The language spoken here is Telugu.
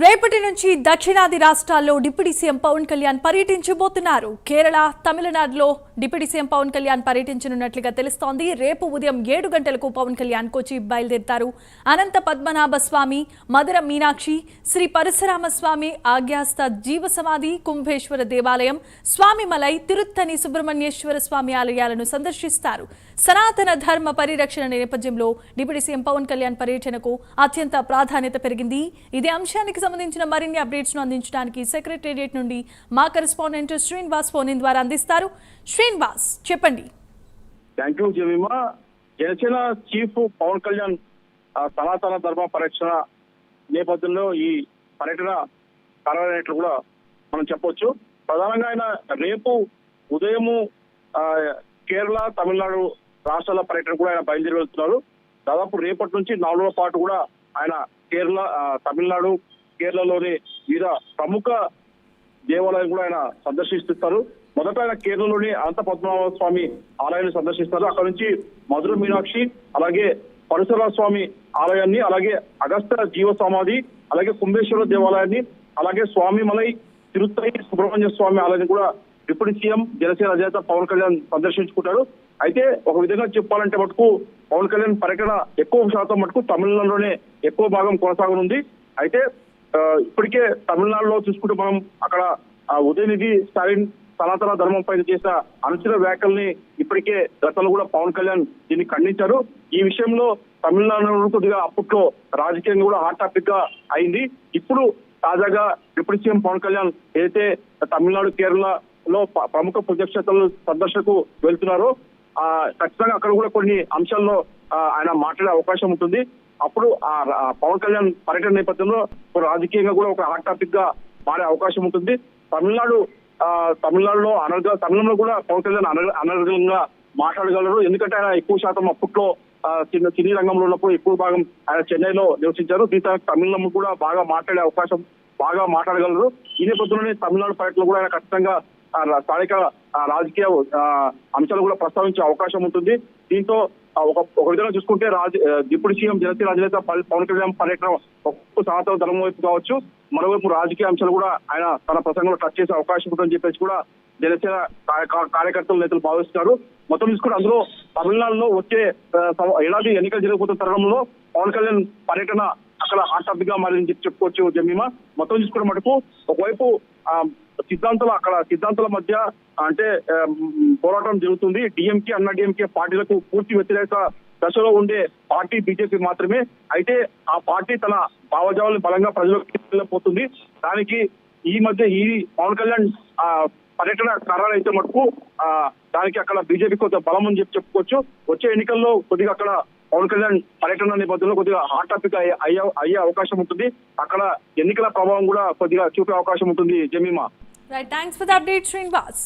రేపటి నుంచి దక్షిణాది రాష్ట్రాల్లో డిప్యూటీ సీఎం పవన్ కళ్యాణ్ పర్యటించబోతున్నారు. కేరళ, తమిళనాడులో డిప్యూటీ సీఎం పవన్ కళ్యాణ్ పర్యటించనున్నట్లుగా తెలుస్తోంది. రేపు ఉదయం 7 గంటలకు పవన్ కళ్యాణ్ కొచ్చి బయలుదేరుతారు. అనంత పద్మనాభ స్వామి, మధుర మీనాక్షి, శ్రీ పరశురామ స్వామి ఆగ్యాస్త జీవ సమాధి, కుంభేశ్వర దేవాలయం, స్వామిమలై, తిరుత్తని సుబ్రహ్మణ్యేశ్వర స్వామి ఆలయాలను సందర్శిస్తారు. సనాతన ధర్మ పరిరక్షణ నేపథ్యంలో డిప్యూటీ సీఎం పవన్ కళ్యాణ్ పర్యటనకు అత్యంత ప్రాధాన్యత పెరిగింది. ఇదే అంశానికి సంబంధించిన మరిన్ని అప్డేట్స్ ను అందించడానికి సెక్రటేరియట్ నుండి మా కరెస్పాండెంట్ శ్రీనివాస్ ఫోన్ ఇన్ ద్వారా అందిస్తారు. శ్రీనివాస్, చెప్పండి. Thank you Jemimah. Janasena chief Pawan Kalyan సనాతన ధర్మ పరిరక్షణ నేపథ్యంలో ఈ పర్యటన ఖరారైనట్లు కూడా మనం చెప్పొచ్చు. ప్రధానంగా ఆయన రేపు ఉదయము కేరళ, తమిళనాడు రాష్ట్రాల పర్యటన కూడా ఆయన బయలుదేరి వెళ్తున్నారు. దాదాపు రేపటి నుంచి 4 రోజుల పాటు కూడా ఆయన కేరళ, తమిళనాడు, కేరళలోని వివిధ ప్రముఖ దేవాలయం కూడా ఆయన సందర్శిస్తారు. మొదట ఆయన కేరళలోని అనంత పద్మనాభ స్వామి ఆలయాన్ని సందర్శిస్తారు. అక్కడ నుంచి మధుర మీనాక్షి, అలాగే పరశురామ స్వామి ఆలయాన్ని, అలాగే అగస్త్య జీవ సమాధి, అలాగే కుంభేశ్వర దేవాలయాన్ని, అలాగే స్వామిమలై, తిరుత్తని సుబ్రహ్మణ్య స్వామి ఆలయాన్ని కూడా డిప్యూటీ సీఎం జనసేన అధినేత పవన్ కళ్యాణ్ సందర్శించుకుంటారు. అయితే ఒక విధంగా చెప్పాలంటే మటుకు పవన్ కళ్యాణ్ పర్యటన ఎక్కువ శాతం మటుకు తమిళనాడులోనే ఎక్కువ భాగం కొనసాగనుంది. అయితే ఇప్పటికే తమిళనాడులో చూసుకుంటే మనం అక్కడ ఉదయనిధి స్టాలిన్ సనాతన ధర్మం పైన చేసిన అనుచిత వ్యాఖ్యల్ని ఇప్పటికే గతంలో కూడా పవన్ కళ్యాణ్ దీన్ని ఖండించారు. ఈ విషయంలో తమిళనాడు కొద్దిగా అప్పట్లో రాజకీయంగా కూడా హాట్ టాపిక్ గా అయింది. ఇప్పుడు తాజాగా డిప్యూటీ సీఎం పవన్ కళ్యాణ్ ఏదైతే తమిళనాడు, కేరళలో ప్రముఖ పుణ్యక్షేత్రాలు సందర్శనకు వెళ్తున్నారో ఖచ్చితంగా అక్కడ కూడా కొన్ని అంశాల్లో ఆయన మాట్లాడే అవకాశం ఉంటుంది. అప్పుడు ఆ పవన్ కళ్యాణ్ పర్యటన నేపథ్యంలో రాజకీయంగా కూడా ఒక హాట్ టాపిక్ గా మారే అవకాశం ఉంటుంది. తమిళనాడులో తమిళంలో కూడా పవన్ కళ్యాణ్ అనర్గళంగా మాట్లాడగలరు. ఎందుకంటే ఆయన ఎక్కువ శాతం అప్పట్లో సినీ రంగంలో ఉన్నప్పుడు ఎక్కువ భాగం ఆయన చెన్నైలో నివసించారు. దీంతో తమిళం కూడా బాగా మాట్లాడే అవకాశం, బాగా మాట్లాడగలరు. ఈ నేపథ్యంలోనే తమిళనాడు పర్యటనలో కూడా ఆయన ఖచ్చితంగా స్థానిక రాజకీయ అంశాలు కూడా ప్రస్తావించే అవకాశం ఉంటుంది. దీంతో ఒక విధంగా చూసుకుంటే డిప్యూటీ సీఎం జనసేన అధినేత పవన్ కళ్యాణ్ పర్యటన ఒక్కొక్క సనాతన ధర్మం వైపు కావచ్చు, మరోవైపు రాజకీయ అంశాలు కూడా ఆయన తన ప్రసంగంలో టచ్ చేసే అవకాశం ఉంటుందని చెప్పేసి కూడా జనసేన కార్యకర్తలు, నేతలు భావిస్తున్నారు. మొత్తం చూసుకుంటే అందులో తమిళనాడులో వచ్చే ఏడాది ఎన్నికలు జరగబోతున్న తరుణంలో పవన్ కళ్యాణ్ పర్యటన అక్కడ హాట్ టాపిక్ గా మారిందని చెప్పుకోవచ్చు జమీమా. మొత్తం చూసుకున్న మటుకు ఒకవైపు సిద్ధాంతాల మధ్య అంటే పోరాటం జరుగుతుంది. డిఎంకే, అన్నా డిఎంకే పార్టీలకు పూర్తి వ్యతిరేక దశలో ఉండే పార్టీ బీజేపీ మాత్రమే. అయితే ఆ పార్టీ తన భావజాలను బలంగా ప్రజలకు తీసుకెళ్ళిపోతుంది. దానికి ఈ పవన్ కళ్యాణ్ పర్యటన ఖరారైతే మటుకు దానికి అక్కడ బీజేపీ కొద్దిగా బలం అని చెప్పుకోవచ్చు. వచ్చే ఎన్నికల్లో కొద్దిగా అక్కడ పవన్ కళ్యాణ్ పర్యటన నేపథ్యంలో కొద్దిగా హాట్ టాపిక్ అయ్యే అవకాశం ఉంటుంది. అక్కడ ఎన్నికల ప్రభావం కూడా కొద్దిగా చూపే అవకాశం ఉంటుంది Jemimah. Right, thanks for the update, Srinivas.